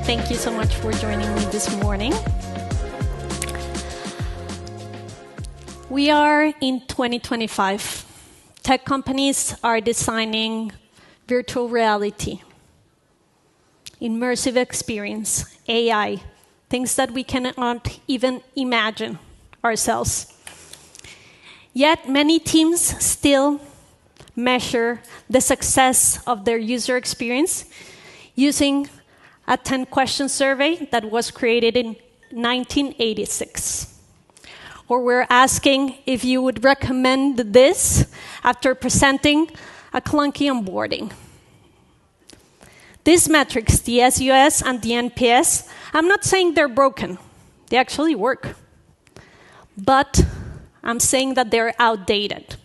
Thank you so much for joining me this morning. We are in 2025. Tech companies are designing virtual reality, immersive experience, AI, things that we cannot even imagine ourselves. Yet many teams still measure the success of their user experience using a 10-question survey that was created in 1986. Or we're asking if you would recommend this after presenting a clunky onboarding. These metrics, the SUS and the NPS, I'm not saying they're broken. They actually work. But I'm saying that they're outdated.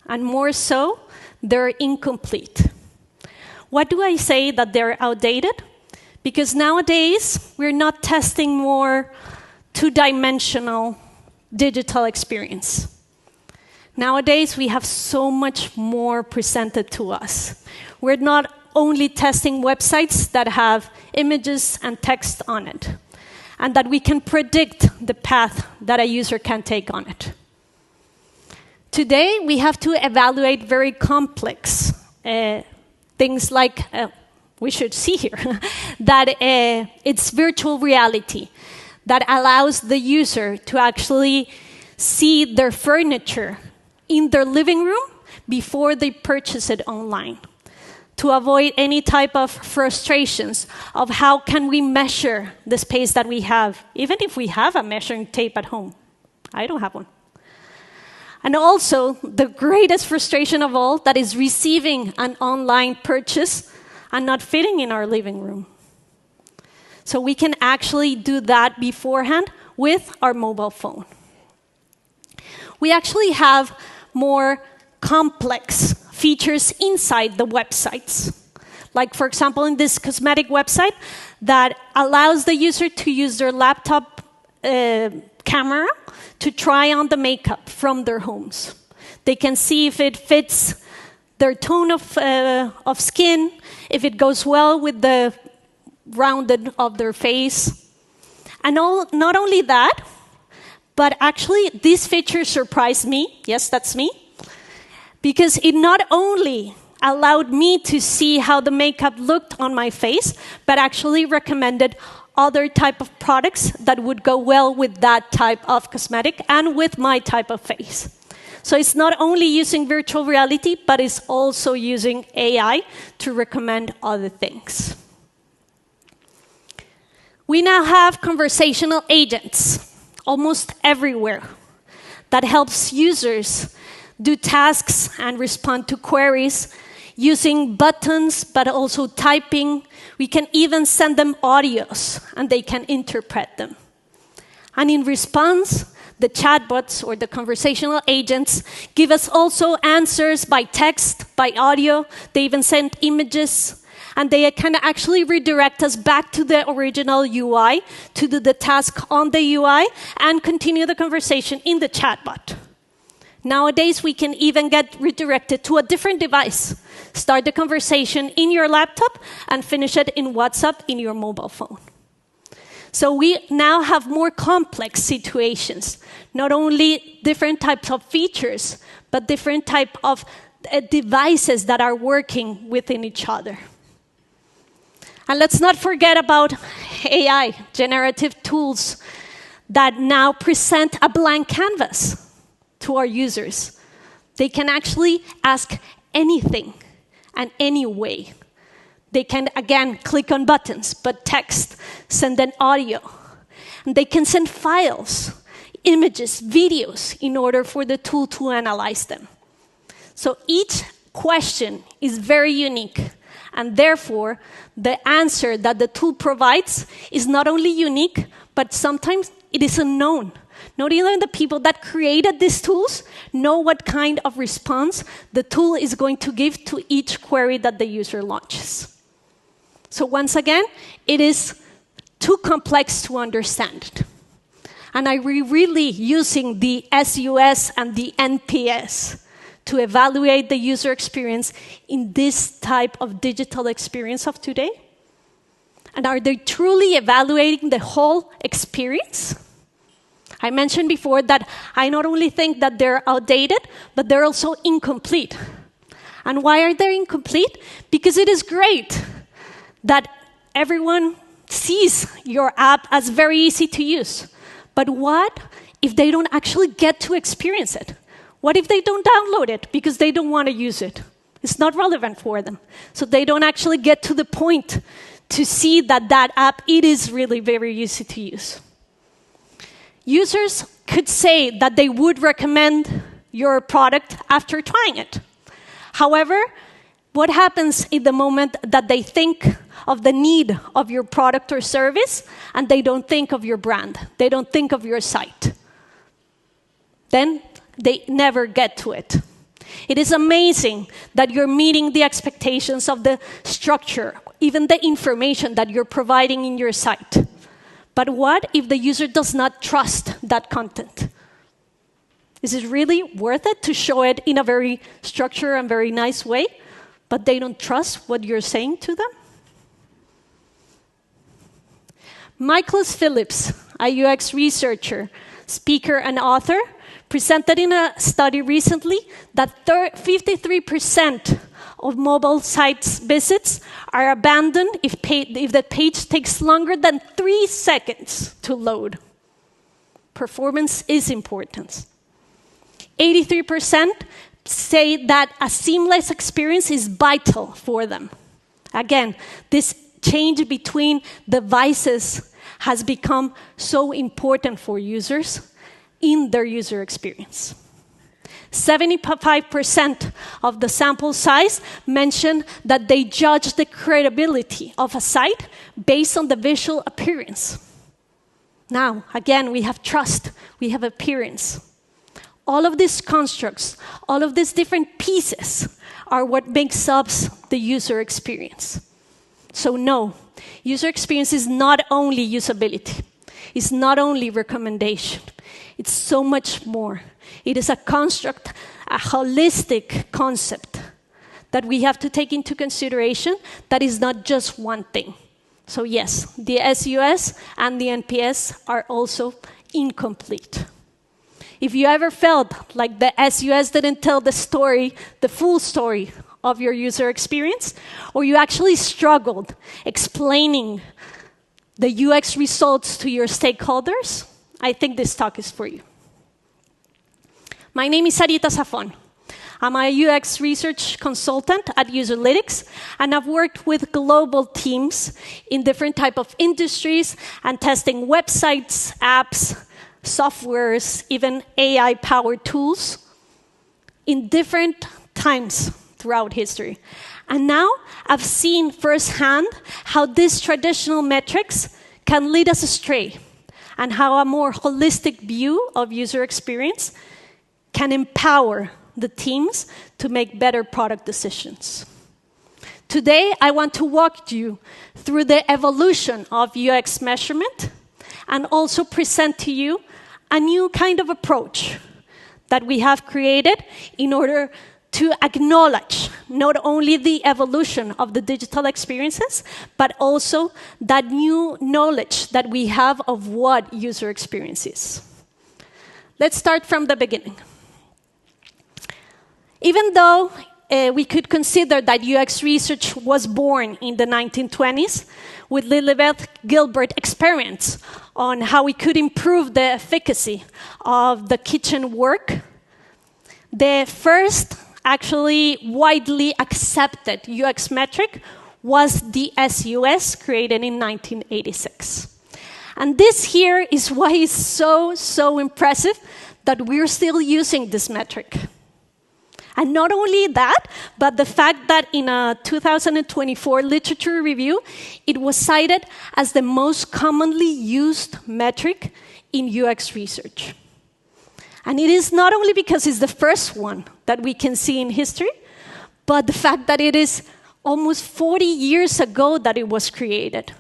And more so, they're incomplete. Why do I say that they're outdated? Because nowadays, we're not testing more two-dimensional digital experience. Nowadays, we have so much more presented to us. We're not only testing websites that have images and text on it, and that we can predict the path that a user can take on it. Today, we have to evaluate very complex things like, we should see here, that it's virtual reality that allows the user to actually see their furniture in their living room before they purchase it online, to avoid any type of frustrations of how can we measure the space that we have, even if we have a measuring tape at home. I don't have one. And also, the greatest frustration of all, that is receiving an online purchase and not fitting in our living room. So we can actually do that beforehand with our mobile phone. We actually have more complex features inside the websites. Like, for example, in this cosmetic website that allows the user to use their laptop camera to try on the makeup from their homes. They can see if it fits their tone of skin, if it goes well with the rounded of their face. And not only that, but actually this feature surprised me. Yes, that's me. Because it not only allowed me to see how the makeup looked on my face, but actually recommended other type of products that would go well with that type of cosmetic and with my type of face. So it's not only using virtual reality, but it's also using AI to recommend other things. We now have conversational agents almost everywhere that helps users do tasks and respond to queries using buttons, but also typing. We can even send them audios, and they can interpret them. And in response, the chatbots or the conversational agents give us also answers by text, by audio. They even send images, and they can actually redirect us back to the original UI to do the task on the UI and continue the conversation in the chatbot. Nowadays, we can even get redirected to a different device. Start the conversation in your laptop and finish it in WhatsApp in your mobile phone. So we now have more complex situations, not only different types of features, but different types of devices that are working within each other. And let's not forget about AI, generative tools that now present a blank canvas to our users. They can actually ask anything and any way. They can, again, click on buttons, but text, send an audio. And they can send files, images, videos, in order for the tool to analyze them. So each question is very unique. And therefore, the answer that the tool provides is not only unique, but sometimes it is unknown. Not even the people that created these tools know what kind of response the tool is going to give to each query that the user launches. So once again, it is too complex to understand. And I'm really using the SUS and the NPS to evaluate the user experience in this type of digital experience of today. And are they truly evaluating the whole experience? I mentioned before that I not only think that they're outdated, but they're also incomplete. And why are they incomplete? Because it is great that everyone sees your app as very easy to use. But what if they don't actually get to experience it? What if they don't download it because they don't want to use it? It's not relevant for them. So they don't actually get to the point to see that that app, it is really very easy to use. Users could say that they would recommend your product after trying it. However, what happens in the moment that they think of the need of your product or service and they don't think of your brand, they don't think of your site? Then they never get to it. It is amazing that you're meeting the expectations of the structure, even the information that you're providing in your site. But what if the user does not trust that content? Is it really worth it to show it in a very structured and very nice way, but they don't trust what you're saying to them? Michael Phillips, a UX researcher, speaker, and author, presented in a study recently that 53% of mobile sites visits are abandoned if the page takes longer than 3 seconds to load. Performance is important. 83% say that a seamless experience is vital for them. Again, this change between devices has become so important for users in their user experience. 75% of the sample size mentioned that they judge the credibility of a site based on the visual appearance. Now, again, we have trust, we have appearance. All of these constructs, all of these different pieces are what makes up the user experience. So no, user experience is not only usability. It's not only recommendation. It's so much more. It is a construct, a holistic concept that we have to take into consideration that is not just one thing. So yes, the SUS and the NPS are also incomplete. If you ever felt like the SUS didn't tell the story, the full story of your user experience, or you actually struggled explaining the UX results to your stakeholders, I think this talk is for you. My name is Sarita Saffon. I'm a UX research consultant at Userlytics, and I've worked with global teams in different types of industries and testing websites, apps, softwares, even AI-powered tools in different times throughout history. And now I've seen firsthand how these traditional metrics can lead us astray and how a more holistic view of user experience can empower the teams to make better product decisions. Today, I want to walk you through the evolution of UX measurement and also present to you a new kind of approach that we have created in order to acknowledge not only the evolution of the digital experiences, but also that new knowledge that we have of what user experience is. Let's start from the beginning. Even though we could consider that UX research was born in the 1920s with Lilibeth Gilbert experiments on how we could improve the efficacy of the kitchen work, the first actually widely accepted UX metric was the SUS, created in 1986. And this here is why it's so impressive that we're still using this metric. And not only that, but the fact that in a 2024 literature review, it was cited as the most commonly used metric in UX research. And it is not only because it's the first one that we can see in history, but the fact that it is almost 40 years ago that it was created.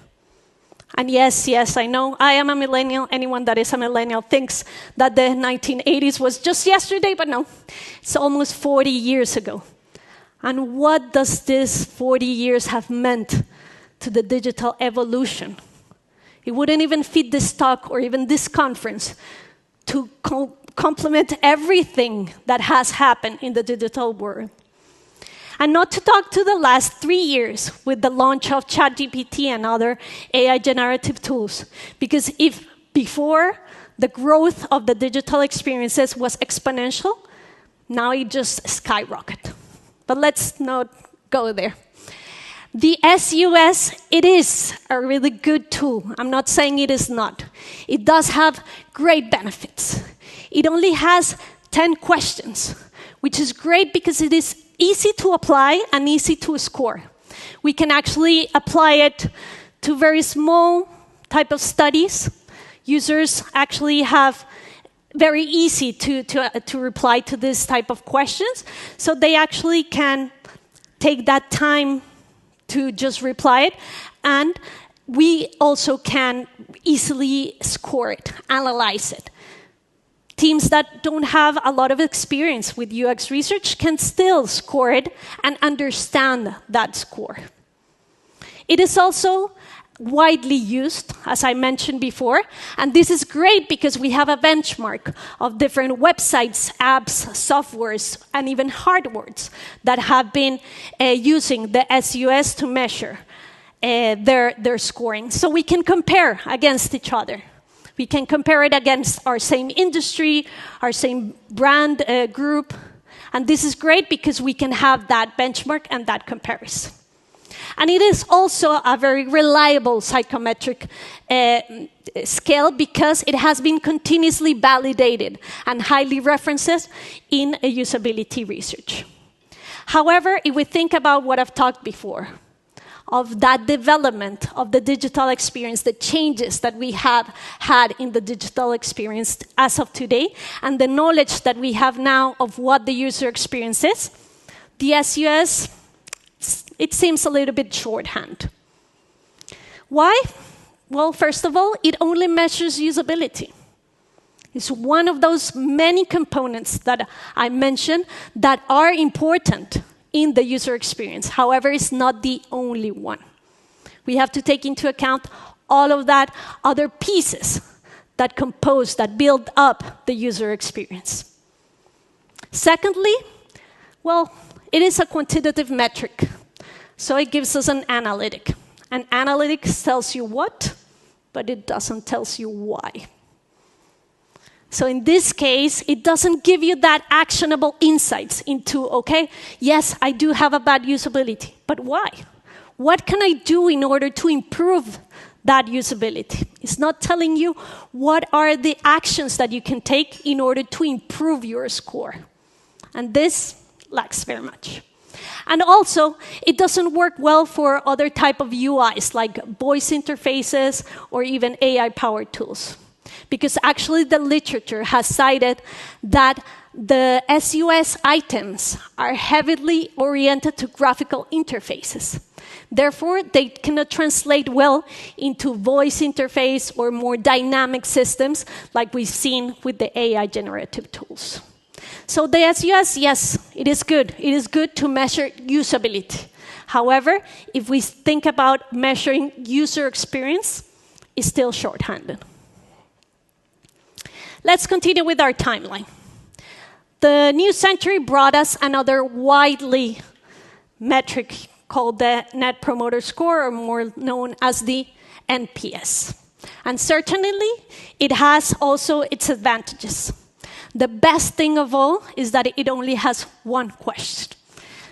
And yes, I know, I am a millennial. Anyone that is a millennial thinks that the 1980s was just yesterday, but no, it's almost 40 years ago. And what does this 40 years have meant to the digital evolution. It wouldn't even fit this talk or even this conference to complement everything that has happened in the digital world. And not to talk to the last 3 years with the launch of ChatGPT and other AI generative tools. Because if before the growth of the digital experiences was exponential, now it just skyrocketed. But let's not go there. The SUS, it is a really good tool. I'm not saying it is not. It does have great benefits. It only has 10 questions, which is great because it is easy to apply and easy to score. We can actually apply it to very small type of studies. Users actually have very easy to reply to this type of questions, so they actually can take that time to just reply it, and we also can easily score it, analyze it. Teams that don't have a lot of experience with UX research can still score it and understand that score. It is also widely used, as I mentioned before, and this is great because we have a benchmark of different websites, apps, softwares, and even hardwares that have been using the SUS to measure their scoring. So we can compare against each other. We can compare it against our same industry, our same brand group, and this is great because we can have that benchmark and that comparison. And it is also a very reliable psychometric scale because it has been continuously validated and highly referenced in usability research. However, if we think about what I've talked before, of that development of the digital experience, the changes that we have had in the digital experience as of today, and the knowledge that we have now of what the user experience is, the SUS, it seems a little bit shorthand. Why? Well, first of all, it only measures usability. It's one of those many components that I mentioned that are important in the user experience. However, it's not the only one. We have to take into account all of that other pieces that compose, that build up the user experience. Secondly, well, it is a quantitative metric. So it gives us an analytic. An analytic tells you what, but it doesn't tell you why. So in this case, it doesn't give you that actionable insights into, okay, yes, I do have a bad usability, but why? What can I do in order to improve that usability? It's not telling you what are the actions that you can take in order to improve your score. And this lacks very much. And also, it doesn't work well for other type of UIs, like voice interfaces or even AI-powered tools. Because actually the literature has cited that the SUS items are heavily oriented to graphical interfaces. Therefore, they cannot translate well into voice interface or more dynamic systems like we've seen with the AI generative tools. So the SUS, yes, it is good. It is good to measure usability. However, if we think about measuring user experience, it's still shorthanded. Let's continue with our timeline. The new century brought us another widely metric called the Net Promoter Score, or more known as the NPS. And certainly, it has also its advantages. The best thing of all is that it only has one question.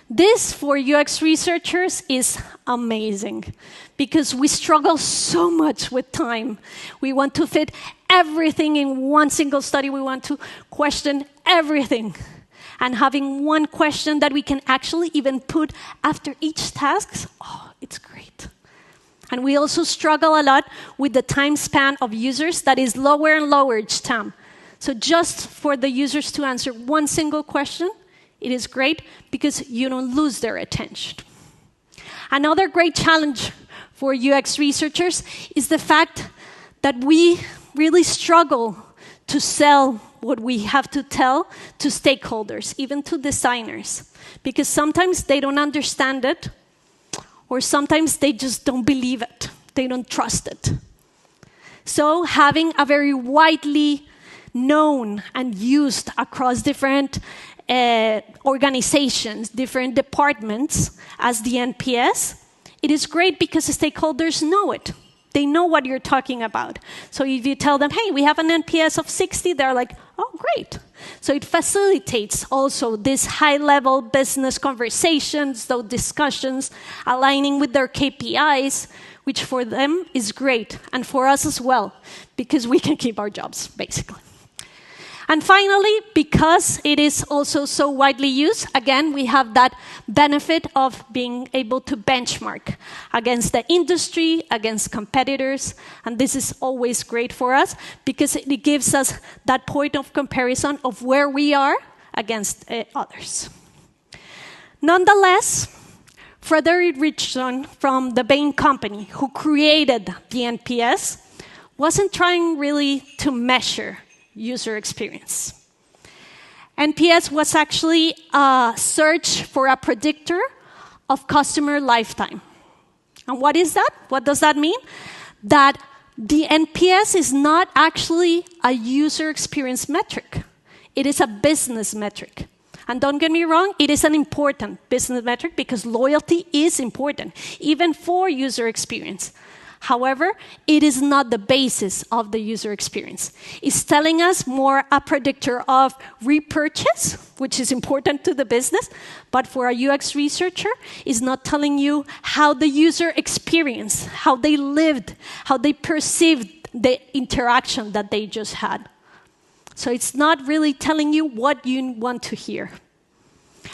This, for UX researchers, is amazing because we struggle so much with time. We want to fit everything in one single study. We want to question everything. And having one question that we can actually even put after each task, oh, it's great. And we also struggle a lot with the time span of users that is lower and lower each time. So just for the users to answer one single question, it is great because you don't lose their attention. Another great challenge for UX researchers is the fact that we really struggle to sell what we have to tell to stakeholders, even to designers, because sometimes they don't understand it, or sometimes they just don't believe it. They don't trust it. So having a very widely known and used across different organizations, different departments as the NPS, it is great because the stakeholders know it. They know what you're talking about. So if you tell them, hey, we have an NPS of 60, they're like, oh, great. So it facilitates also these high-level business conversations, those discussions, aligning with their KPIs, which for them is great, and for us as well, because we can keep our jobs, basically. And finally, because it is also so widely used, again, we have that benefit of being able to benchmark against the industry, against competitors, and this is always great for us because it gives us that point of comparison of where we are against others. Nonetheless, Frederick Richardson from the Bain Company, who created the NPS, wasn't trying really to measure user experience. NPS was actually a search for a predictor of customer lifetime. And what is that? What does that mean? That the NPS is not actually a user experience metric. It is a business metric. And don't get me wrong, it is an important business metric because loyalty is important, even for user experience. However, it is not the basis of the user experience. It's telling us more a predictor of repurchase, which is important to the business, but for a UX researcher, it's not telling you how the user experienced, how they lived, how they perceived the interaction that they just had. So it's not really telling you what you want to hear.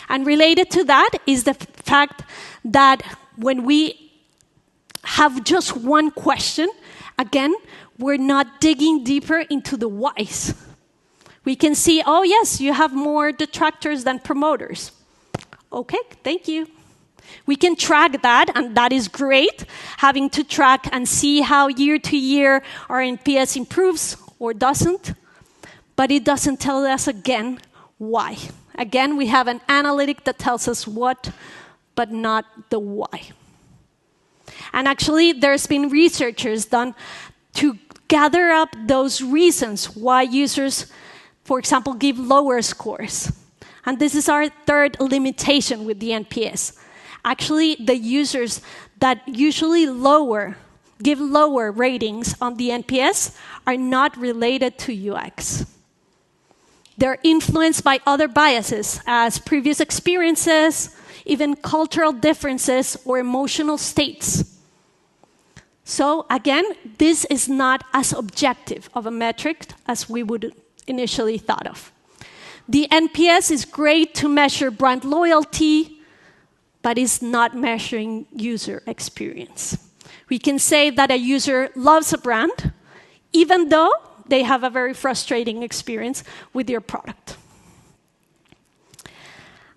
And related to that is the fact that when we have just one question, again, we're not digging deeper into the whys. We can see, oh yes, you have more detractors than promoters. Okay, thank you. We can track that, and that is great, having to track and see how year to year our NPS improves or doesn't, but it doesn't tell us again why. Again, we have an analytic that tells us what, but not the why. And actually, there's been researchers done to gather up those reasons why users, for example, give lower scores. And this is our third limitation with the NPS. Actually, the users that usually give lower ratings on the NPS are not related to UX. They're influenced by other biases, as previous experiences, even cultural differences or emotional states. So again, this is not as objective of a metric as we would initially thought of. The NPS is great to measure brand loyalty, but is not measuring user experience. We can say that a user loves a brand, even though they have a very frustrating experience with your product.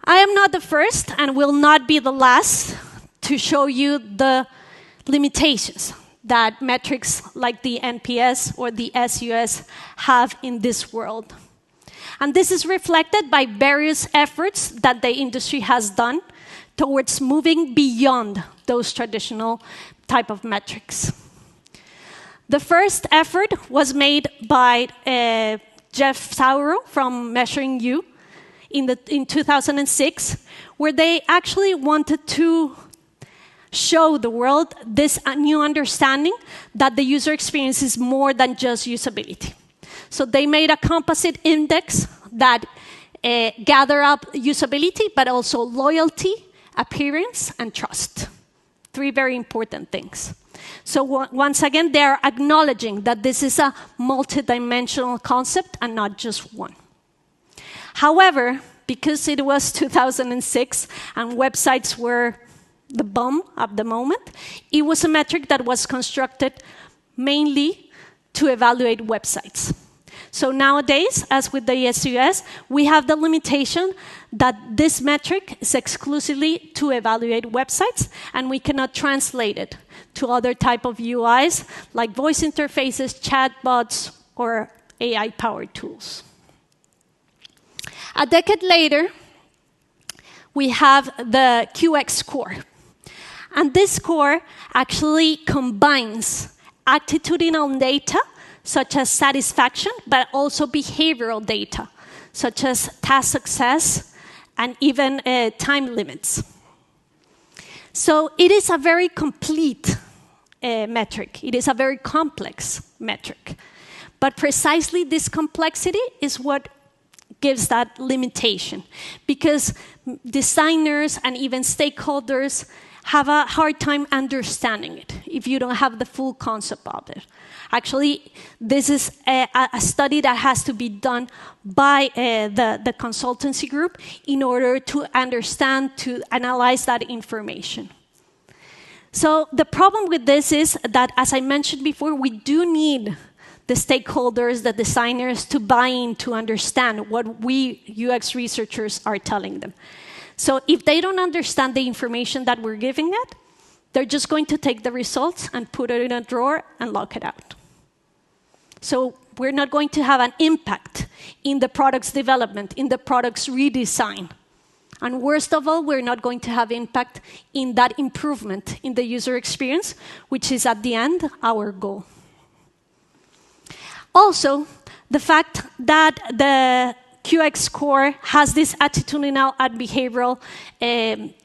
I am not the first and will not be the last to show you the limitations that metrics like the NPS or the SUS have in this world. And this is reflected by various efforts that the industry has done towards moving beyond those traditional type of metrics. The first effort was made by Jeff Sauro from Measuring You in 2006, where they actually wanted to show the world this new understanding that the user experience is more than just usability. So they made a composite index that gather up usability, but also loyalty, appearance, and trust. Three very important things. So once again, they're acknowledging that this is a multidimensional concept and not just one. However, because it was 2006 and websites were the bomb at the moment, it was a metric that was constructed mainly to evaluate websites. So nowadays, as with the SUS, we have the limitation that this metric is exclusively to evaluate websites, and we cannot translate it to other type of UIs, like voice interfaces, chatbots, or AI-powered tools. A decade later, we have the QX score. And this score actually combines attitudinal data, such as satisfaction, but also behavioral data, such as task success and even time limits. So it is a very complete metric. It is a very complex metric. But precisely this complexity is what gives that limitation, because designers and even stakeholders have a hard time understanding it if you don't have the full concept of it. Actually, this is a study that has to be done by the consultancy group in order to understand, to analyze that information. So the problem with this is that, as I mentioned before, we do need the stakeholders, the designers, to buy in, to understand what we UX researchers are telling them. So if they don't understand the information that we're giving it, they're just going to take the results and put it in a drawer and lock it out. So we're not going to have an impact in the product's development, in the product's redesign. And worst of all, we're not going to have impact in that improvement in the user experience, which is at the end our goal. Also, the fact that the QX score has this attitudinal and behavioral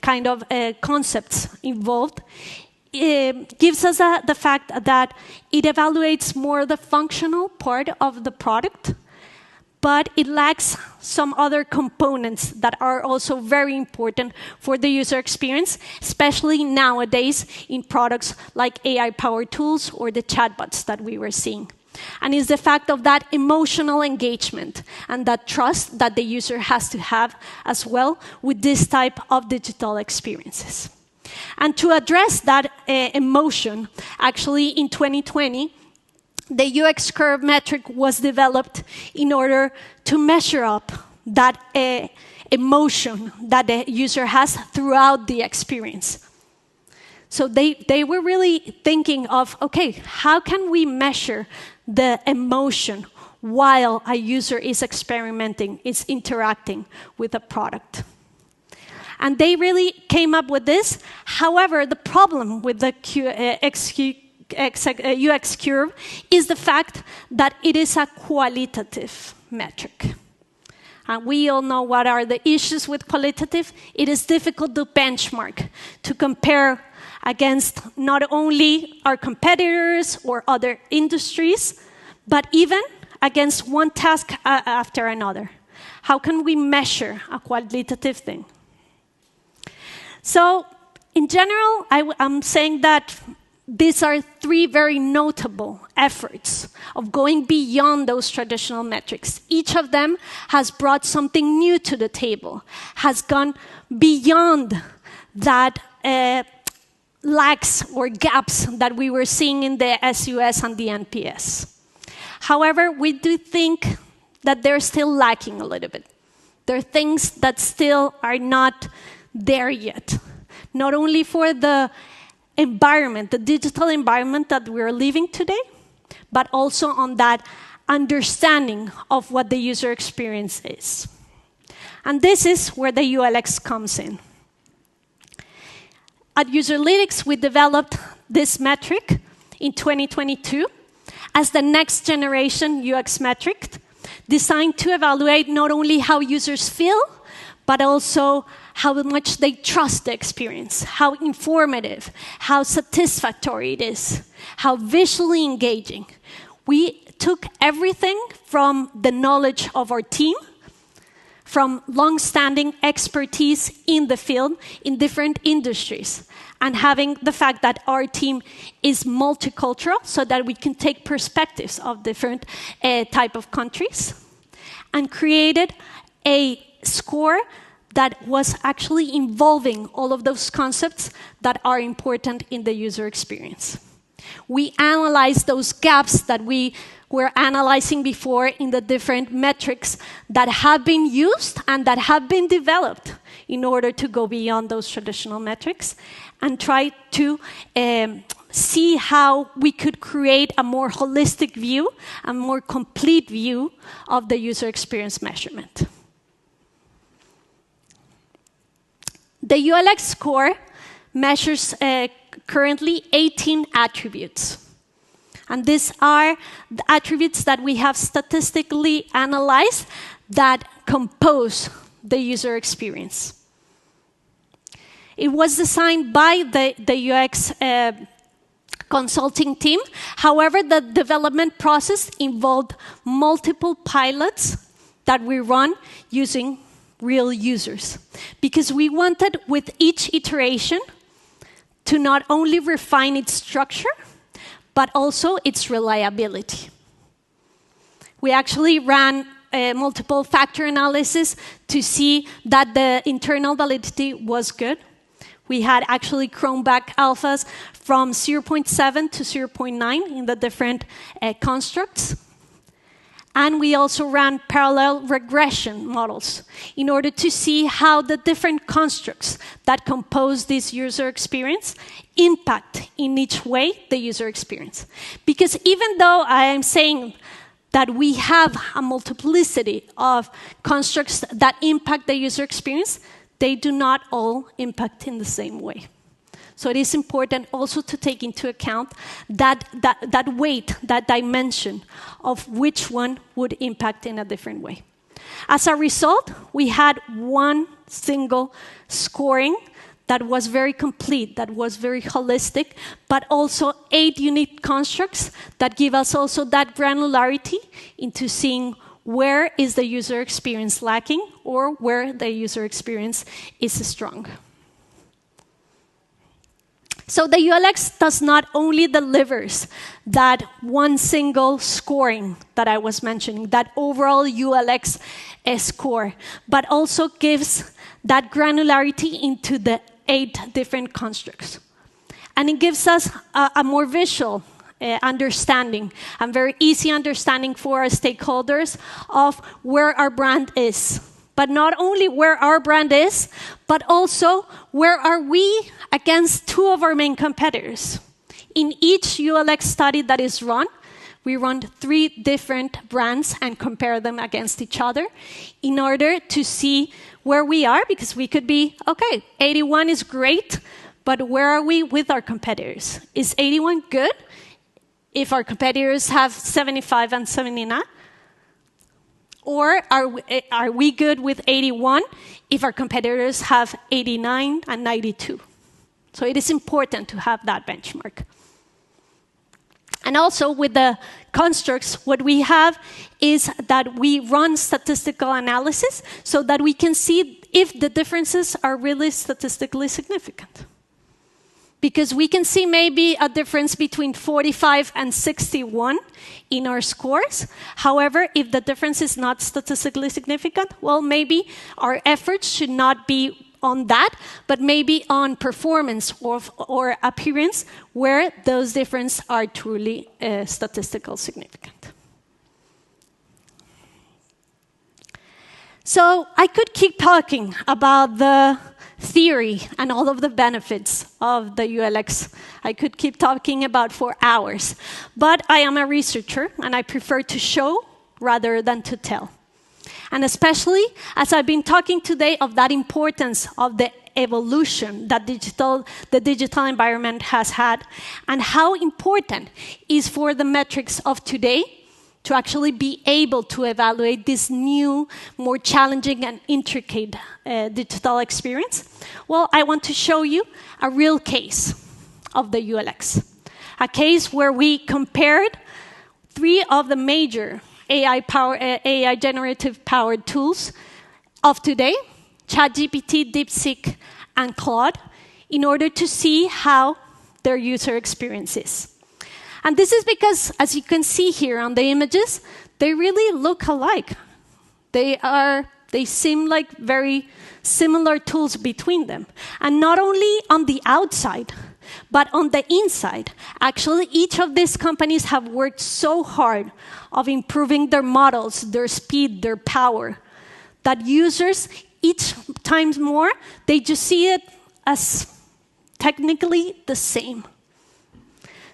kind of concepts involved gives us the fact that it evaluates more the functional part of the product, but it lacks some other components that are also very important for the user experience, especially nowadays in products like AI-powered tools or the chatbots that we were seeing. And it's the fact of that emotional engagement and that trust that the user has to have as well with this type of digital experiences. And to address that emotion, actually in 2020, the UX curve metric was developed in order to measure up that emotion that the user has throughout the experience. So they were really thinking of, okay, how can we measure the emotion while a user is experimenting, is interacting with a product? And they really came up with this. However, the problem with the UX curve is the fact that it is a qualitative metric. And we all know what are the issues with qualitative. It is difficult to benchmark, to compare against not only our competitors or other industries, but even against one task after another. How can we measure a qualitative thing? So, in general, I'm saying that these are three very notable efforts of going beyond those traditional metrics. Each of them has brought something new to the table, has gone beyond that lacks or gaps that we were seeing in the SUS and the NPS. However, we do think that they're still lacking a little bit. There are things that still are not there yet, not only for the environment, the digital environment that we're living today, but also on that understanding of what the user experience is. And this is where the ULX comes in. At Userlytics, we developed this metric in 2022 as the next generation UX metric, designed to evaluate not only how users feel, but also how much they trust the experience, how informative, how satisfactory it is, how visually engaging. We took everything from the knowledge of our team, from long-standing expertise in the field in different industries, and having the fact that our team is multicultural so that we can take perspectives of different type of countries, and created a score that was actually involving all of those concepts that are important in the user experience. We analyzed those gaps that we were analyzing before in the different metrics that have been used and that have been developed in order to go beyond those traditional metrics and try to see how we could create a more holistic view, a more complete view of the user experience measurement. The ULX score measures currently 18 attributes. And these are the attributes that we have statistically analyzed that compose the user experience. It was designed by the UX consulting team. However, the development process involved multiple pilots that we run using real users. Because we wanted, with each iteration, to not only refine its structure, but also its reliability. We actually ran multiple factor analysis to see that the internal validity was good. We had actually Cronbach alphas from 0.7 to 0.9 in the different constructs. And we also ran parallel regression models in order to see how the different constructs that compose this user experience impact in each way the user experience. Because even though I am saying that we have a multiplicity of constructs that impact the user experience, they do not all impact in the same way. So it is important also to take into account that weight, that dimension of which one would impact in a different way. As a result, we had one single scoring that was very complete, that was very holistic, but also 8 unique constructs that give us also that granularity into seeing where is the user experience lacking or where the user experience is strong. So the ULX does not only delivers that one single scoring that I was mentioning, that overall ULX score, but also gives that granularity into the 8 different constructs. And it gives us a more visual understanding and very easy understanding for our stakeholders of where our brand is. But not only where our brand is, but also where are we against 2 of our main competitors. In each ULX study that is run, we run 3 different brands and compare them against each other in order to see where we are, because we could be, okay, 81 is great, but where are we with our competitors? Is 81 good if our competitors have 75 and 79? Or are we good with 81 if our competitors have 89 and 92? So it is important to have that benchmark. And also with the constructs, what we have is that we run statistical analysis so that we can see if the differences are really statistically significant. Because we can see maybe a difference between 45 and 61 in our scores. However, if the difference is not statistically significant, well, maybe our efforts should not be on that, but maybe on performance or appearance, where those differences are truly statistically significant. So I could keep talking about the theory and all of the benefits of the ULX. I could keep talking about for hours. But I am a researcher, and I prefer to show rather than to tell. And especially as I've been talking today of that importance of the evolution that the digital environment has had, and how important is for the metrics of today to actually be able to evaluate this new, more challenging and intricate digital experience. Well, I want to show you a real case of the ULX. A case where we compared 3 of the major AI generative powered tools of today, ChatGPT, DeepSeek, and Claude, in order to see how their user experience is. And this is because, as you can see here on the images, they really look alike. They seem like very similar tools between them. And not only on the outside, but on the inside. Actually, each of these companies have worked so hard of improving their models, their speed, their power, that users, each time more, they just see it as technically the same.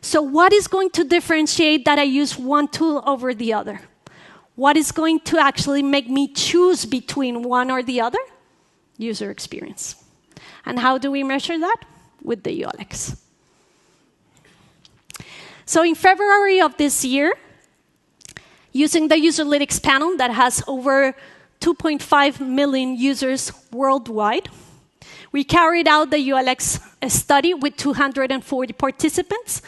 So what is going to differentiate that I use one tool over the other? What is going to actually make me choose between one or the other? User experience. And how do we measure that? with the ULX. So in February of this year, using the Userlytics panel that has over 2.5 million users worldwide, we carried out the ULX study with 240 participants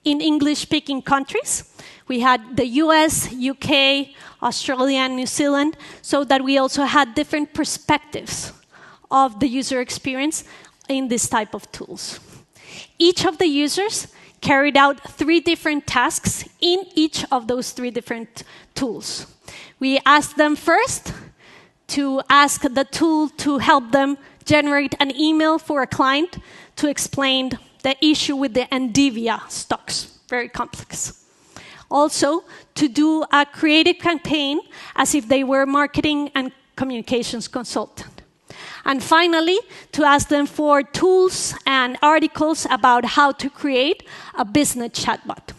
in English-speaking countries. We had the US, UK, Australia, and New Zealand, so that we also had different perspectives of the user experience in this type of tools. Each of the users carried out 3 different tasks in each of those 3 different tools. We asked them first to ask the tool to help them generate an email for a client to explain the issue with the Endivia stocks, very complex. Also, to do a creative campaign as if they were marketing and communications consultant. And finally, to ask them for tools and articles about how to create a business chatbot.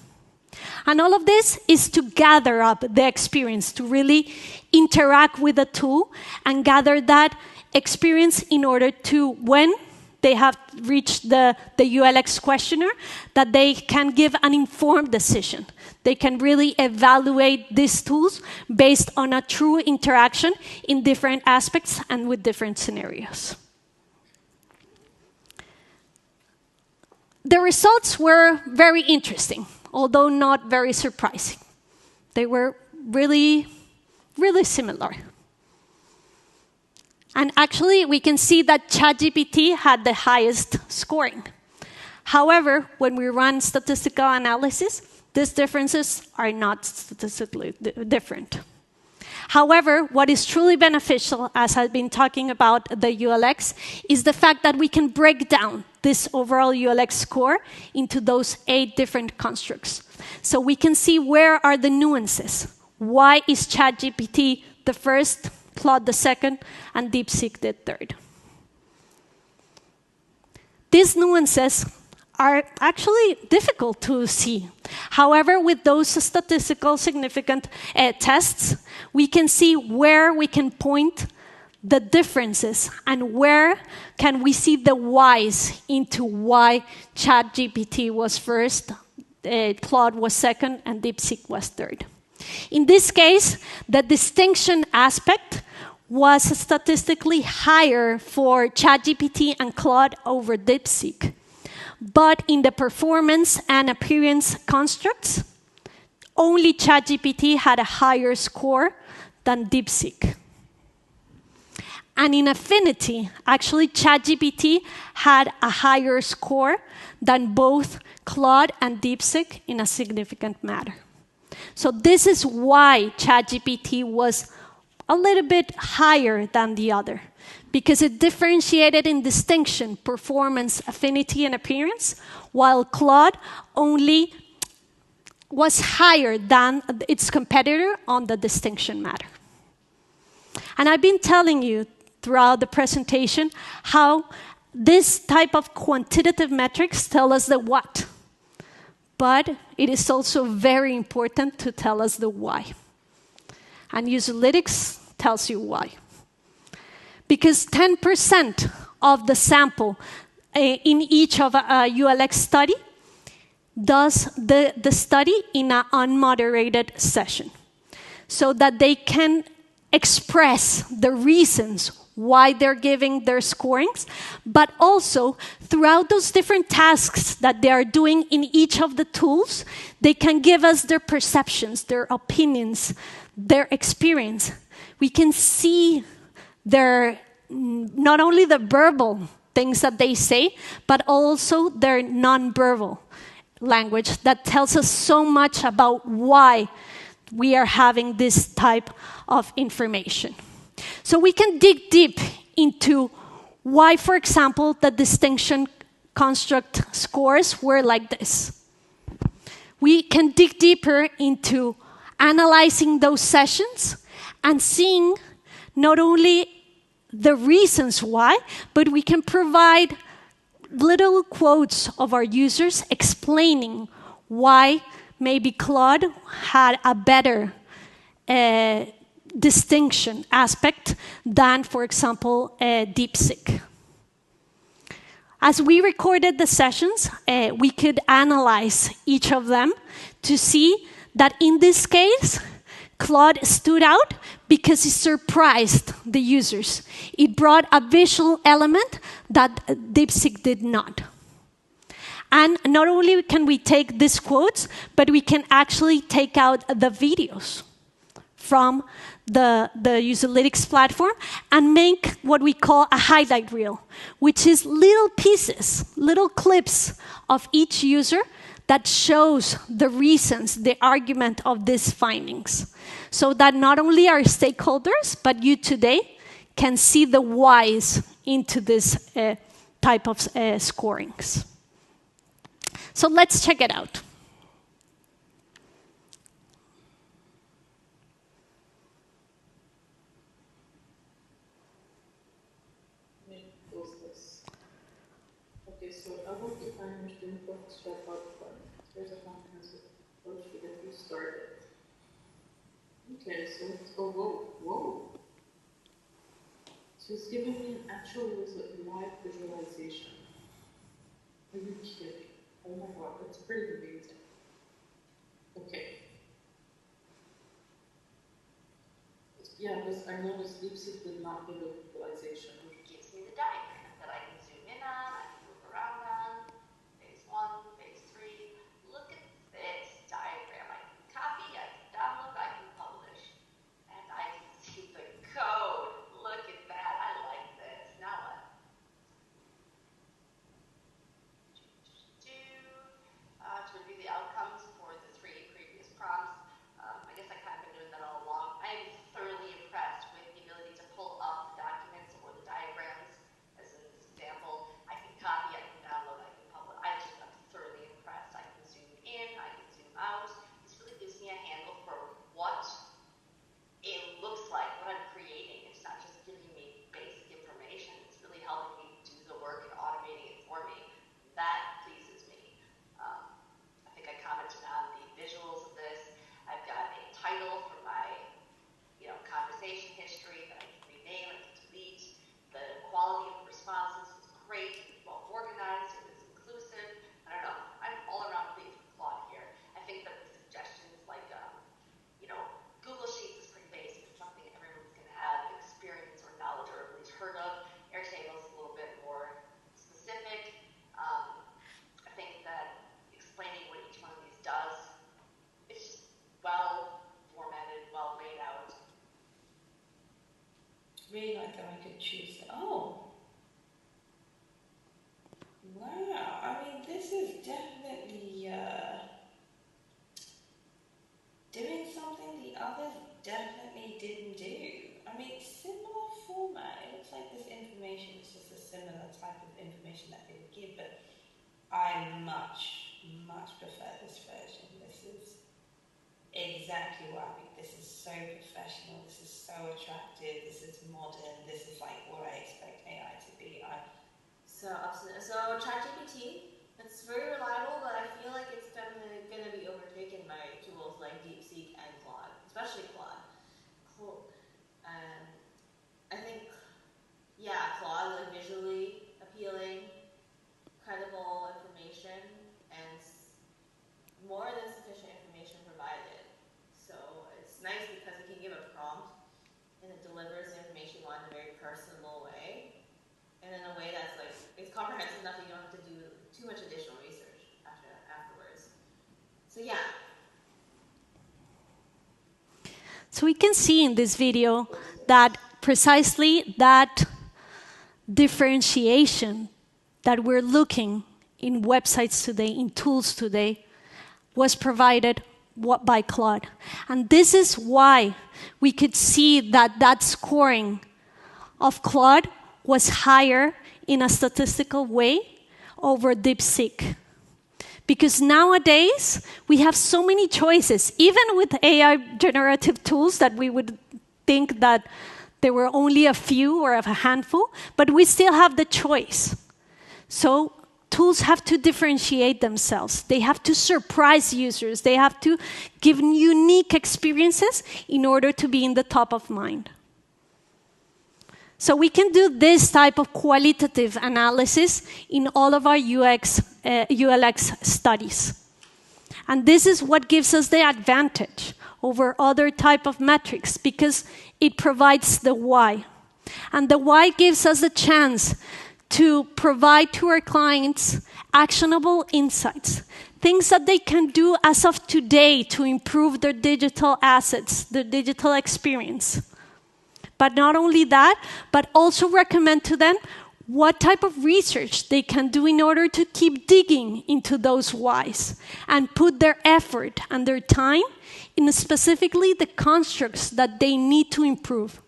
And all of this is to gather up the experience, to really interact with the tool and gather that experience in order to, when they have reached the ULX questionnaire, that they can give an informed decision. They can really evaluate these tools based on a true interaction in different aspects and with different scenarios. The results were very interesting, although not very surprising. They were really, really similar. And actually, we can see that ChatGPT had the highest scoring. However, when we run statistical analysis, these differences are not statistically different. However, what is truly beneficial, as I've been talking about the ULX, is the fact that we can break down this overall ULX score into those 8 different constructs. So we can see where are the nuances. Why is ChatGPT the first, Claude the second, and DeepSeek the third? These nuances are actually difficult to see. However, with those statistical significant tests, we can see where we can point the differences and where can we see the whys into why ChatGPT was first, Claude was second, and DeepSeek was third. In this case, the distinction aspect was statistically higher for ChatGPT and Claude over DeepSeek. But in the performance and appearance constructs, only ChatGPT had a higher score than DeepSeek. And in affinity, actually ChatGPT had a higher score than both Claude and DeepSeek in a significant manner. So this is why ChatGPT was a little bit higher than the other, because it differentiated in distinction, performance, affinity, and appearance, while Claude only was higher than its competitor on the distinction matter. And I've been telling you throughout the presentation how this type of quantitative metrics tell us the what, but it is also very important to tell us the why. And Userlytics tells you why. Because 10% of the sample in each of a ULX study does the study in an unmoderated session, so that they can express the reasons why they're giving their scorings, but also throughout those different tasks that they are doing in each of the tools, they can give us their perceptions, their opinions, their experience. We can see their, not only the verbal things that they say, but also their non-verbal language that tells us so much about why we are having this type of information. So we can dig deep into why, for example, the distinction construct scores were like this. We can dig deeper into analyzing those sessions and seeing not only the reasons why, but we can provide little quotes of our users explaining why maybe Claude had a better distinction aspect than, for example, DeepSeek. As we recorded the sessions, we could analyze each of them to see that in this case, Claude stood out because it surprised the users. It brought a visual element that DeepSeek did not. And not only can we take these quotes, but we can actually take out the videos from the Userlytics platform and make what we call a highlight reel, which is little pieces, little clips of each user that shows the reasons, the argument of these findings. So that not only our stakeholders, but you today can see the whys into this type of scorings. So let's check it out. Okay, so I hope if I understand what step out from. There's a comprehensive approach to get you started. Okay, so let's go, whoa. So it's giving me an actual live visualization. Are you kidding? Oh my god, that's pretty amazing. Okay. Yeah, because I noticed DeepSeek did not give a visualization. It gives me the diagram that I can zoom in on, I can move around on. Phase 1, phase 3. Look at this diagram. I can copy, I can download, I can publish. And I can see the code. Look at that. I like this. Now what? To review the outcomes for the 3 previous prompts. I guess I kind of been doing that all along. I am thoroughly impressed with the ability to pull up the documents or the diagrams. As in this example, I can copy, I can download, I can publish. I'm thoroughly impressed. I can zoom in, I can zoom out. This really gives me a handle for what it looks like, what I'm creating. It's not just giving me basic information. It's really helping me do the work and automating it for me. That pleases me. I think I commented on the visuals of this. I've got a title for my conversation history that I can rename and delete. The quality of the responses was great. It was well organized. It was inclusive. I don't know. I'm all around pleased with Claude here. I think that the suggestions like, Google Sheets is pretty basic. It's something everyone's going to have experience or knowledge or at least heard of. Airtable is a little bit more specific. I think that explaining what each one of these does is just well formatted, well laid out. Really like that I could choose. Oh. Wow. I mean, this is definitely doing something the others definitely didn't do. I mean, similar format. It looks like this information is just a similar type of information that they would give, but I much, much prefer this version. This is exactly what I mean. This is so professional. This is so attractive. This is modern. This is like what I expect AI to be. So ChatGPT, it's very reliable, but I feel like it's definitely going to be overtaken by tools like DeepSeek and Claude, especially Claude. I think, Claude, like visually appealing, credible information, and more than sufficient information provided. So it's nice because it can give a prompt and it delivers the information you want in a very personable way, and in a way that's like, it's comprehensive enough that you don't have to do too much additional research afterwards. So yeah. So we can see in this video that precisely that differentiation that we're looking in websites today, in tools today, was provided by Claude. And this is why we could see that that scoring of Claude was higher in a statistical way over DeepSeek. Because nowadays, we have so many choices, even with AI generative tools that we would think that there were only a few or a handful, but we still have the choice. So tools have to differentiate themselves. They have to surprise users. They have to give unique experiences in order to be in the top of mind. So we can do this type of qualitative analysis in all of our ULX studies. And this is what gives us the advantage over other type of metrics, because it provides the why. And the why gives us a chance to provide to our clients actionable insights, things that they can do as of today to improve their digital assets, their digital experience. But not only that, but also recommend to them what type of research they can do in order to keep digging into those whys and put their effort and their time in specifically the constructs that they need to improve.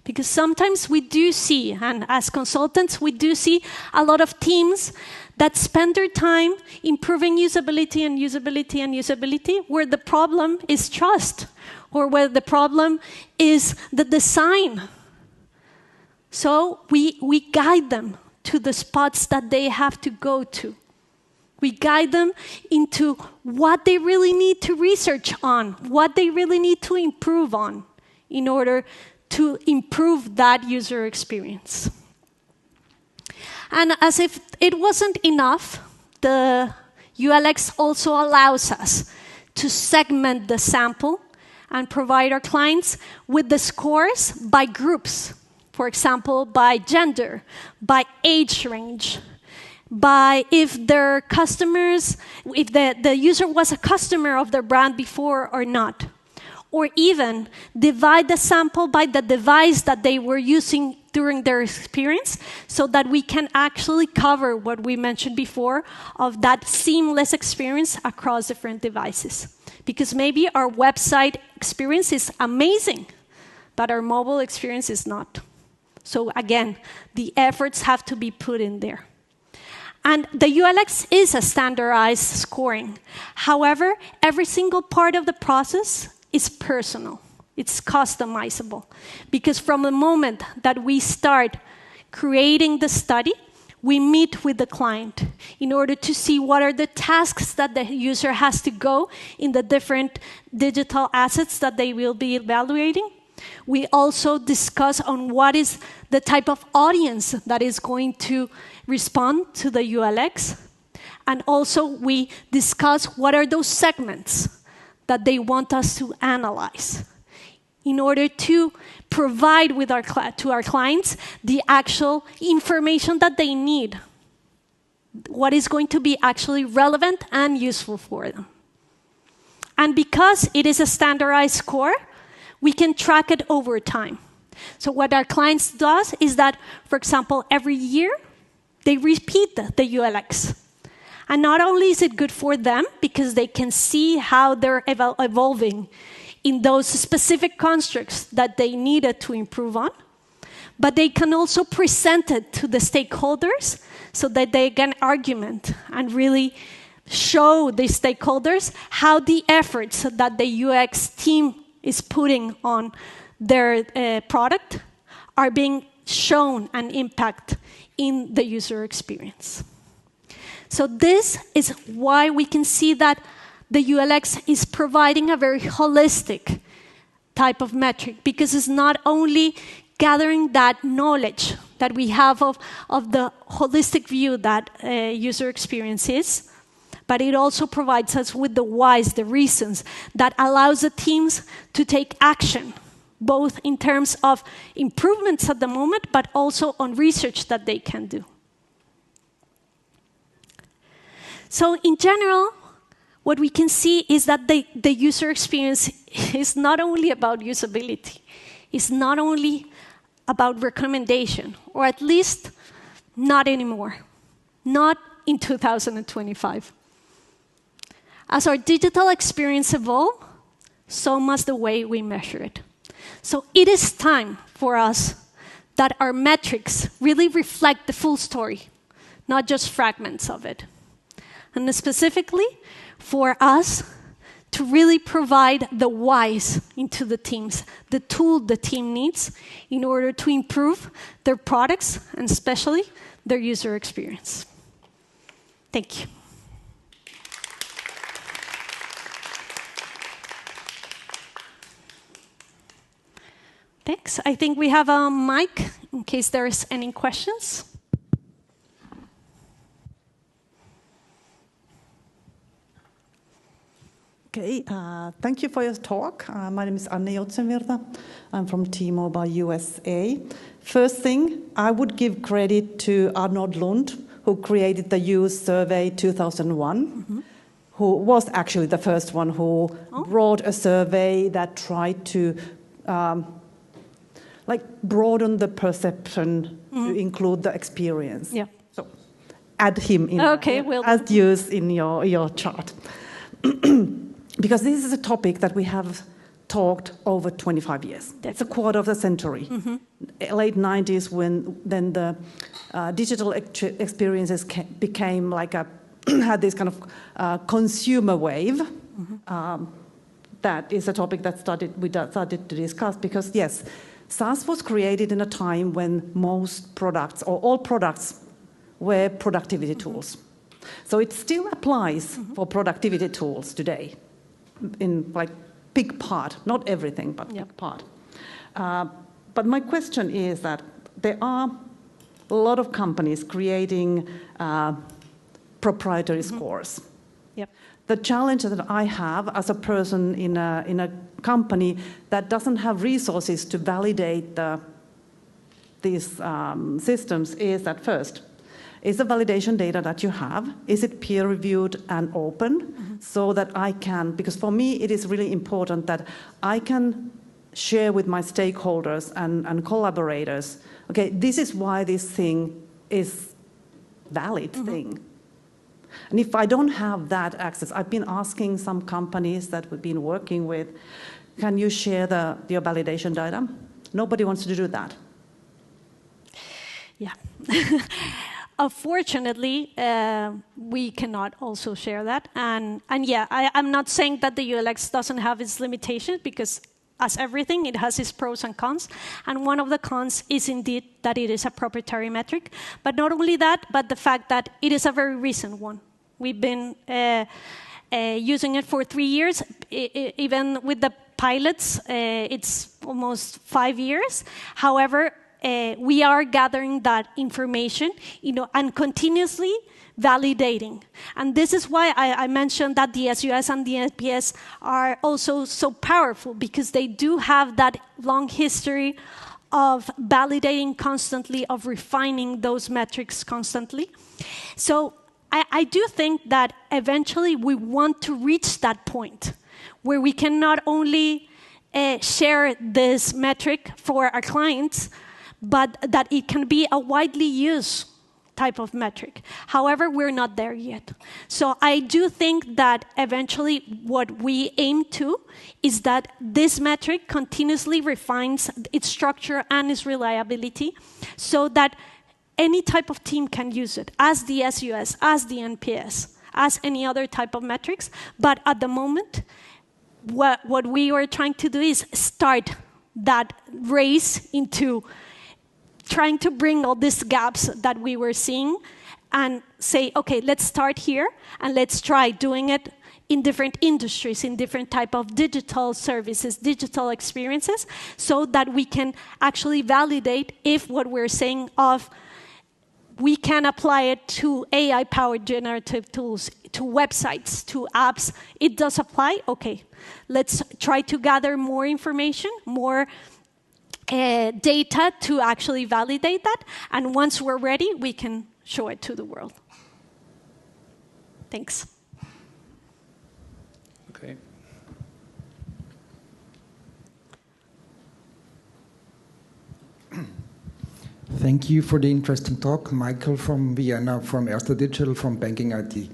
Because sometimes we do see, and as consultants, we do see a lot of teams that spend their time improving usability and usability and usability, where the problem is trust, or where the problem is the design. So we guide them to the spots that they have to go to. We guide them into what they really need to research on, what they really need to improve on in order to improve that user experience. And as if it wasn't enough, the ULX also allows us to segment the sample and provide our clients with the scores by groups. For example, by gender, by age range, by if their customers, if the user was a customer of their brand before or not. Or even divide the sample by the device that they were using during their experience, so that we can actually cover what we mentioned before of that seamless experience across different devices. Because maybe our website experience is amazing, but our mobile experience is not. So again, the efforts have to be put in there. And the ULX is a standardized scoring. However, every single part of the process is personal. It's customizable. Because from the moment that we start creating the study, we meet with the client in order to see what are the tasks that the user has to go in the different digital assets that they will be evaluating. We also discuss on what is the type of audience that is going to respond to the ULX. And also we discuss what are those segments that they want us to analyze in order to provide with to our clients the actual information that they need, what is going to be actually relevant and useful for them. And because it is a standardized score, we can track it over time. So what our clients does is that, for example, every year, they repeat the ULX. And not only is it good for them, because they can see how they're evolving in those specific constructs that they needed to improve on, but they can also present it to the stakeholders so that they can argument and really show the stakeholders how the efforts that the UX team is putting on their product are being shown and impact in the user experience. So this is why we can see that the ULX is providing a very holistic type of metric, because it's not only gathering that knowledge that we have of the holistic view that user experience is, but it also provides us with the whys, the reasons, that allows the teams to take action, both in terms of improvements at the moment, but also on research that they can do. So in general, what we can see is that the user experience is not only about usability. It's not only about recommendation, or at least not anymore. Not in 2025. As our digital experience evolves, so must the way we measure it. So it is time for us that our metrics really reflect the full story, not just fragments of it. And specifically, for us to really provide the whys into the teams, the tool the team needs in order to improve their products and especially their user experience. Thank you. Thanks. I think we have a mic in case there's any questions. Okay, thank you for your talk. My name is Anne Joutsenvirta. I'm from T-Mobile USA. First thing, I would give credit to Arnold Lund, who created the Use Survey 2001, who was actually the first one who brought a survey that tried to broaden the perception to include the experience. Yeah. So add him in as used in your chart. Because this is a topic that we have talked over 25 years. That's a quarter of the century. Late 90s, then the digital experiences became had this kind of consumer wave. That is a topic that we started to discuss because, yes, SaaS was created in a time when most products, or all products, were productivity tools. So it still applies for productivity tools today, in big part, not everything, but big part. But my question is that there are a lot of companies creating proprietary scores. Yep. The challenge that I have as a person in a company that doesn't have resources to validate these systems is that first, is the validation data that you have, is it peer-reviewed and open so that I can, because for me it is really important that I can share with my stakeholders and collaborators, okay, this is why this thing is valid thing. And if I don't have that access, I've been asking some companies that we've been working with, can you share your validation data? Nobody wants to do that. Yeah. Unfortunately, we cannot also share that. And yeah, I'm not saying that the ULX doesn't have its limitations, because as everything, it has its pros and cons. And one of the cons is indeed that it is a proprietary metric. But not only that, but the fact that it is a very recent one. We've been using it for 3 years. Even with the pilots, it's almost 5 years. However, we are gathering that information, and continuously validating. And this is why I mentioned that the SUS and the NPS are also so powerful, because they do have that long history of validating constantly, of refining those metrics constantly. So I do think that eventually we want to reach that point where we can not only share this metric for our clients, but that it can be a widely used type of metric. However, we're not there yet. So I do think that eventually what we aim to is that this metric continuously refines its structure and its reliability so that any type of team can use it, as the SUS, as the NPS, as any other type of metrics. But at the moment, what we are trying to do is start that race into trying to bring all these gaps that we were seeing and say, okay, let's start here and let's try doing it in different industries, in different type of digital services, digital experiences, so that we can actually validate if what we're saying of we can apply it to AI-powered generative tools, to websites, to apps. It does apply. Okay, let's try to gather more information, more data to actually validate that. And once we're ready, we can show it to the world. Thanks. Okay. Thank you for the interesting talk. Michael from Vienna, from Erste Digital, from Banking IT.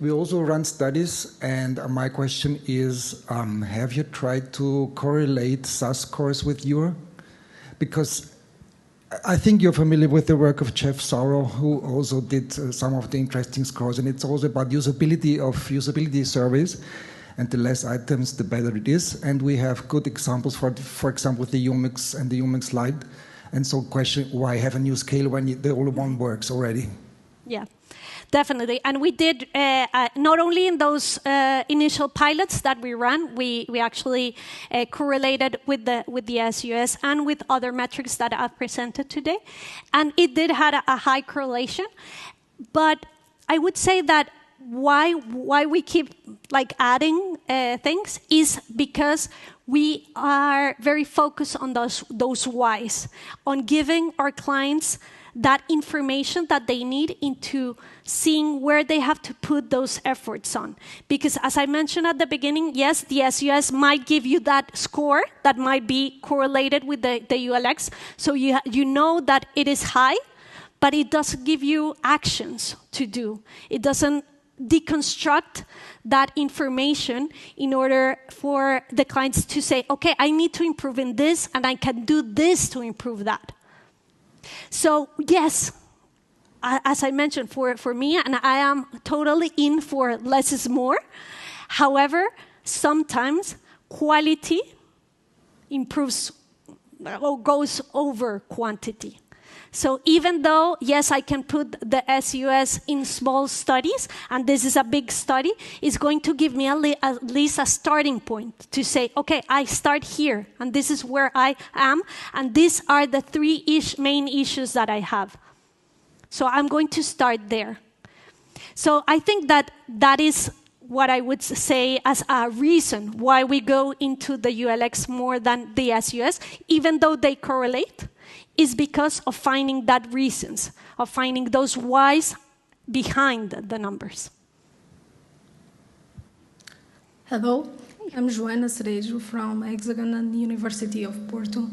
We also run studies, and my question is, have you tried to correlate SaaS scores with your? Because I think you're familiar with the work of Jeff Sorrow, who also did some of the interesting scores, and it's also about usability of usability surveys, and the less items, the better it is. And we have good examples, for example, the UMix and the UMix Lite. And so question, why have a new scale when the old one works already? Yeah, definitely. And we did, not only in those initial pilots that we ran, we actually correlated with the SUS and with other metrics that I've presented today. And it did have a high correlation. But I would say that why we keep adding things is because we are very focused on those whys, on giving our clients that information that they need into seeing where they have to put those efforts on. Because as I mentioned at the beginning, yes, the SUS might give you that score that might be correlated with the ULX, so you know that it is high, but it doesn't give you actions to do. It doesn't deconstruct that information in order for the clients to say, okay, I need to improve in this, and I can do this to improve that. So yes, as I mentioned, for me, and I am totally in for less is more. However, sometimes quality improves or goes over quantity. So even though, yes, I can put the SUS in small studies, and this is a big study, it's going to give me at least a starting point to say, okay, I start here, and this is where I am, and these are the three main issues that I have. So I'm going to start there. So I think that is what I would say as a reason why we go into the ULX more than the SUS, even though they correlate, is because of finding that reasons, of finding those whys behind the numbers. Hello, I'm Joana Cerejo from Hexagon and University of Porto.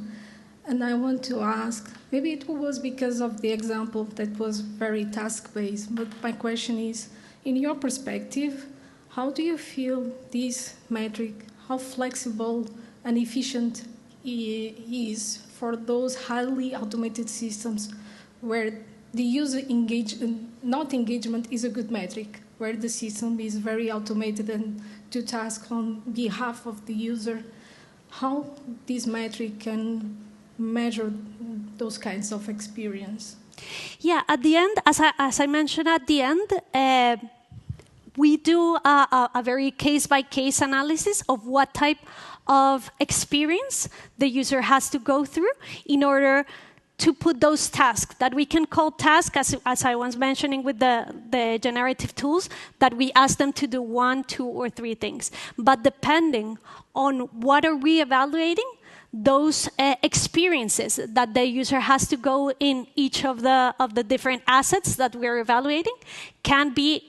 And I want to ask, maybe it was because of the example that was very task-based, but my question is, in your perspective, how do you feel this metric, how flexible and efficient is for those highly automated systems where the user engagement is a good metric, where the system is very automated and do tasks on behalf of the user? How this metric can measure those kinds of experience? Yeah, at the end, as I mentioned at the end, we do a very case-by-case analysis of what type of experience the user has to go through in order to put those tasks that we can call tasks, as I was mentioning with the generative tools, that we ask them to do 1, 2, or 3 things. But depending on what are we evaluating, those experiences that the user has to go in each of the different assets that we're evaluating can be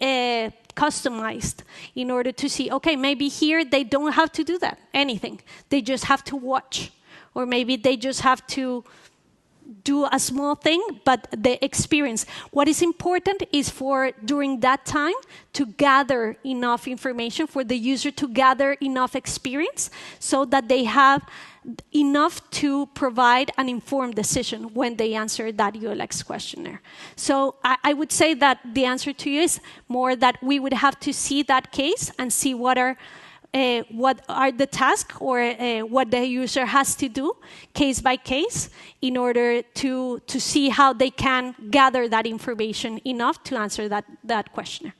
customized in order to see, okay, maybe here they don't have to do anything. They just have to watch. Or maybe they just have to do a small thing, but the experience. What is important is for, during that time, to gather enough information, for the user to gather enough experience so that they have enough to provide an informed decision when they answer that ULX questionnaire. So I would say that the answer to you is more that we would have to see that case and see what are the tasks or what the user has to do case by case in order to see how they can gather that information enough to answer that questionnaire.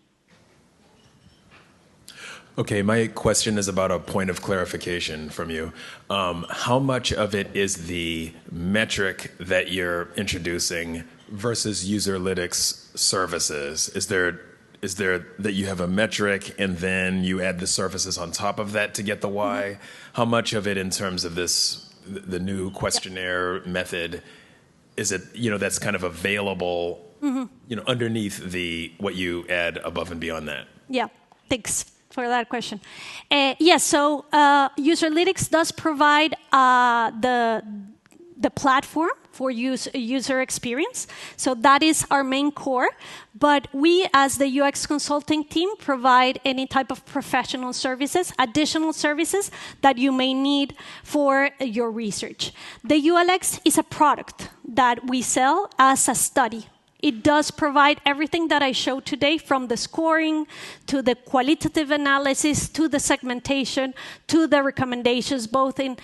Okay, my question is about a point of clarification from you. How much of it is the metric that you're introducing versus Userlytics services? Is there that you have a metric and then you add the services on top of that to get the why? Mm-hmm. How much of it in terms of the new questionnaire method, is it, that's kind of available, underneath what you add above and beyond that? Yeah, thanks for that question. Yes, so Userlytics does provide the platform for user experience. So that is our main core. But we, as the UX consulting team, provide any type of professional services, additional services that you may need for your research. The ULX is a product that we sell as a study. It does provide everything that I showed today, from the scoring to the qualitative analysis to the segmentation to the recommendations, both in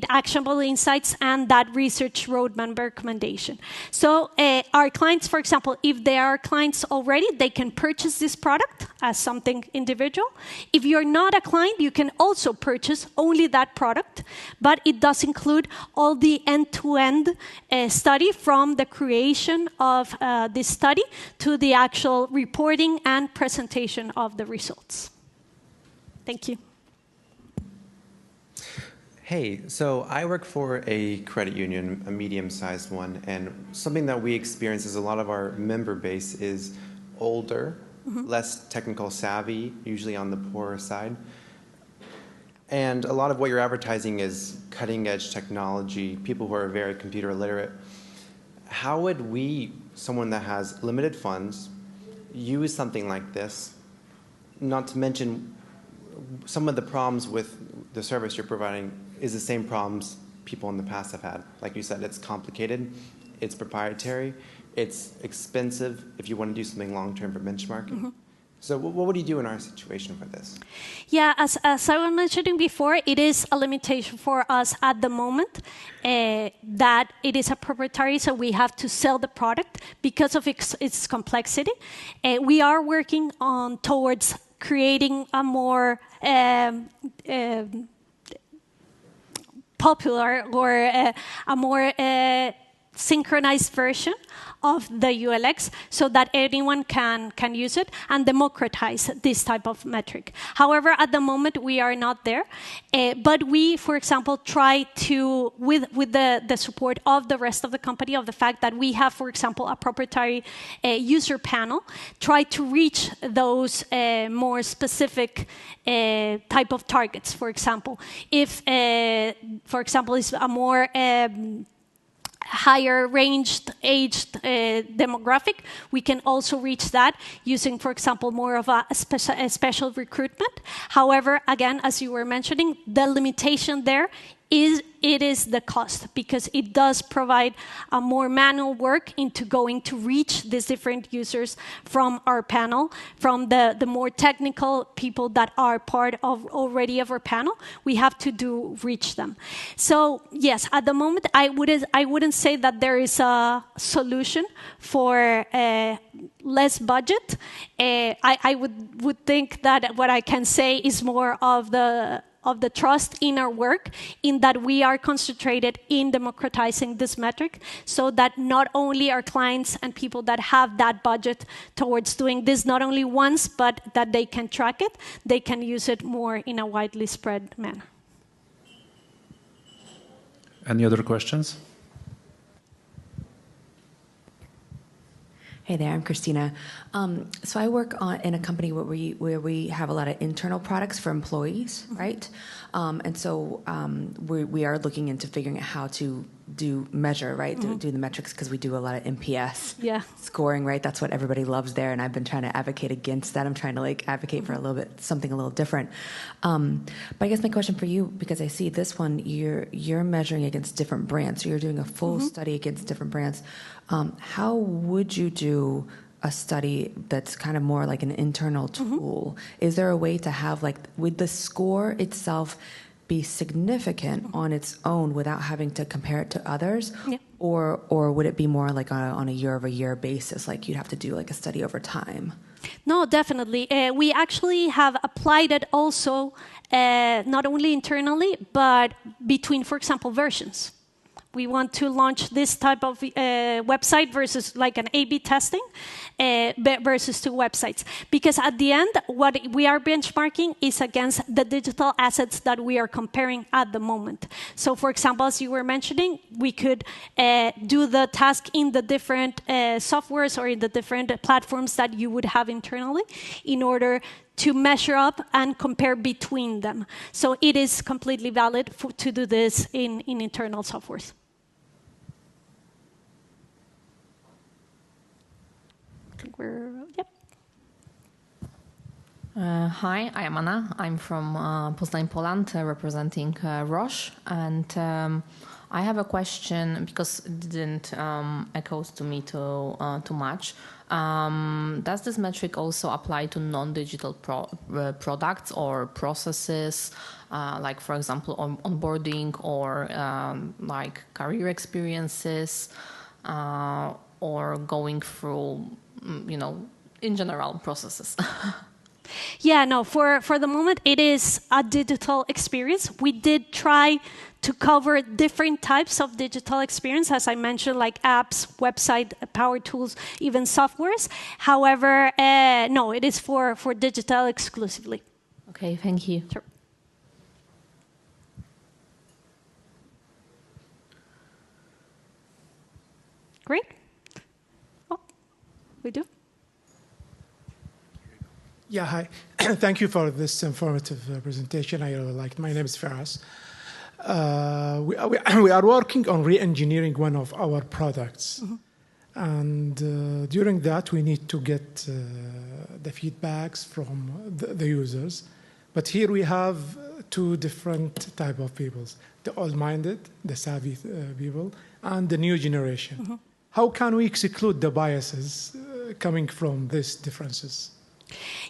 actionable insights and that research roadmap recommendation. So our clients, for example, if they are clients already, they can purchase this product as something individual. If you're not a client, you can also purchase only that product, but it does include all the end-to-end study, from the creation of this study to the actual reporting and presentation of the results. Thank you. Hey, so I work for a credit union, a medium-sized one, and something that we experience is a lot of our member base is older, less technical savvy, usually on the poorer side. And a lot of what you're advertising is cutting-edge technology, people who are very computer literate. How would we, someone that has limited funds, use something like this? Not to mention, some of the problems with the service you're providing is the same problems people in the past have had. Like you said, it's complicated, it's proprietary, it's expensive if you want to do something long-term for benchmarking. So what would you do in our situation for this? Yeah, as I was mentioning before, it is a limitation for us at the moment that it is a proprietary, so we have to sell the product because of its complexity. We are working on towards creating a more popular or a more synchronized version of the ULX, so that anyone can use it and democratize this type of metric. However, at the moment, we are not there. But we, for example, try to, with the support of the rest of the company, of the fact that we have, for example, a proprietary user panel, try to reach those more specific type of targets. For example, if, for example, is a more higher ranged aged demographic, we can also reach that using, for example, more of a special recruitment. However, again, as you were mentioning, the limitation there is the cost, because it does provide a more manual work into going to reach these different users from our panel, from the more technical people that are part of already of our panel. We have to reach them. So yes, at the moment, I wouldn't say that there is a solution for less budget. I would think that what I can say is more of the trust in our work, in that we are concentrated in democratizing this metric, so that not only our clients and people that have that budget towards doing this not only once, but that they can track it, they can use it more in a widely spread manner. Any other questions? Hey there, I'm Christina. So I work in a company where we have a lot of internal products for employees, right? And so we are looking into figuring out how to measure, right? Do the metrics, because we do a lot of NPS scoring, right? That's what everybody loves there, and I've been trying to advocate against that. I'm trying to advocate for something a little different. But I guess my question for you, because I see this one, you're measuring against different brands, so you're doing a full study against different brands. How would you do a study that's kind of more like an internal tool? Is there a way to have, would the score itself be significant on its own without having to compare it to others? Yeah. Or would it be more like on a year-over-year basis, like you'd have to do a study over time? No, definitely. We actually have applied it also, not only internally, but between, for example, versions. We want to launch this type of website versus an A/B testing versus two websites. Because at the end, what we are benchmarking is against the digital assets that we are comparing at the moment. So for example, as you were mentioning, we could do the task in the different softwares or in the different platforms that you would have internally in order to measure up and compare between them. So it is completely valid to do this in internal softwares. Hi, I am Anna. I'm from Poznań, Poland, representing Roche. And I have a question because it didn't echo to me too much. Does this metric also apply to non-digital products or processes, like, for example, onboarding or like career experiences, or going through, in general processes? Yeah, no, for the moment, it is a digital experience. We did try to cover different types of digital experience, as I mentioned, like apps, website, power tools, even softwares. However, no, it is for digital exclusively. Okay, thank you. Sure. Great. Oh, we do. Yeah, hi. Thank you for this informative presentation. I really liked it. My name is Faraz. We are working on re-engineering one of our products. Mm-hmm. And during that, we need to get the feedbacks from the users. But here we have two different type of people, the old-minded, the savvy people, and the new generation. Mm-hmm. How can we exclude the biases coming from these differences?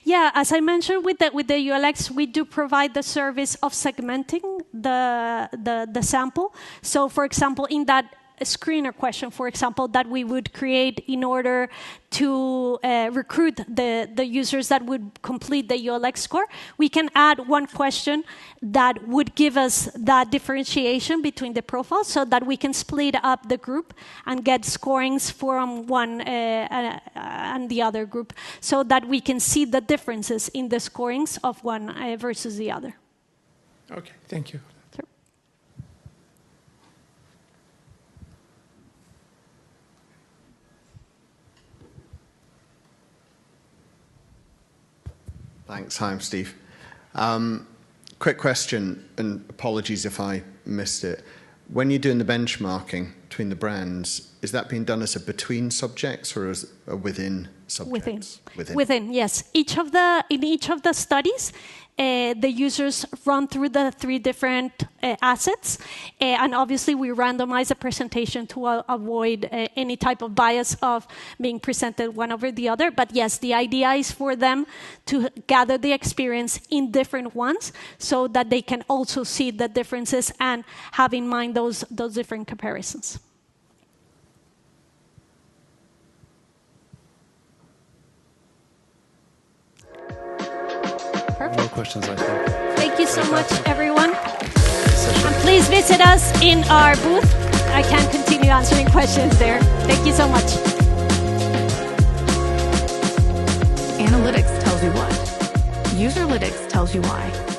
Yeah, as I mentioned with the ULX, we do provide the service of segmenting the sample. So, for example, in that screener question, for example, that we would create in order to recruit the users that would complete the ULX score, we can add one question that would give us that differentiation between the profiles so that we can split up the group and get scorings from one and the other group so that we can see the differences in the scorings of one versus the other. Okay, thank you. Sure. Thanks. Hi, I'm Steve. Quick question, and apologies if I missed it. When you're doing the benchmarking between the brands, is that being done as a between subjects or as a within subjects? Within, yes. In each of the studies, the users run through the three different assets, and obviously we randomize the presentation to avoid any type of bias of being presented one over the other. But yes, the idea is for them to gather the experience in different ones so that they can also see the differences and have in mind those different comparisons. No questions, I think. Thank you so much, everyone. And please visit us in our booth. I can continue answering questions there. Thank you so much. Analytics tells you what. Userlytics tells you why.